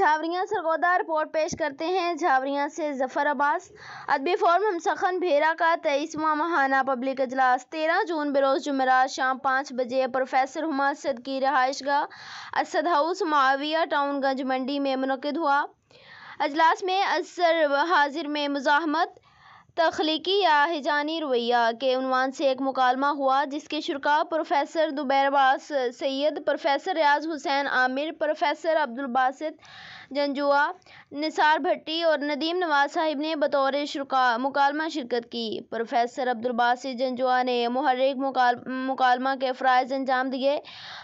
جھاوریاں Sargodha report پیش کرتے ہیں جھاوریاں سے ظفر عباس۔ ادبی فورم ہمسخن بھیرا کا 23واں ماہانہ پبلک اجلاس 13 جون بروز جمعرات شام 5 بجے پروفیسر ہما صدیقی رہائش گاہ اسد ہاؤس معاویہ ٹاؤن گنج منڈی میں منعقد ہوا۔ اجلاس میں عنصر حاضر میں مزاحمت، تخلیقی یا ہیجانی رویہ کے عنوان سے ایک مکالمہ ہوا جس کے شرکاء پروفیسر دبیر عباس سید، پروفیسر ریاض حسین عامر، پروفیسر عبدالباسط جنجوعہ، نثار بھٹی اور ندیم نواز صاحب نے بطور شرکاء مکالمہ شرکت کی۔ پروفیسر عبدالباسط جنجوعہ نے محرک مکالمہ کے فرائض انجام دیے۔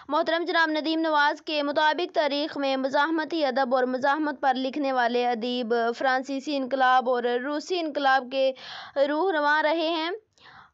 محترم جناب ندیم نواز کے مطابق تاریخ میں مزاحمتی ادب اور مزاحمت پر لکھنے والے ادیب فرانسیسی انقلاب اور روسی انقلاب کے رہنما رہے ہیں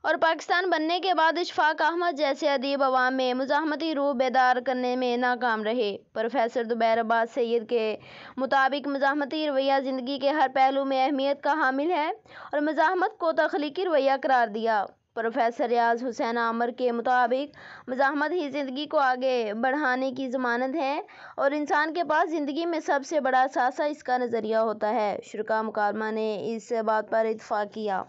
اور پاکستان بننے کے بعد اشفاق احمد جیسے ادیب عوام میں مزاحمتی روح بیدار کرنے میں ناکام رہے۔ پروفیسر دبیر عباس سید کے مطابق مزاحمتی رویہ زندگی کے ہر پہلو میں اہمیت کا حامل ہے اور مزاحمت کو تخلیقی رویہ قرار دیا۔ پروفیسر ریاض حسین عامر کے مطابق مزاحمت ہی زندگی کو آگے بڑھانے کی ضمانت ہے اور انسان کے پاس زندگی میں سب سے بڑا اثاثہ اس کا نظریہ ہوتا ہے۔ شرکاء مکالمہ نے اس بات پر اتفاق کیا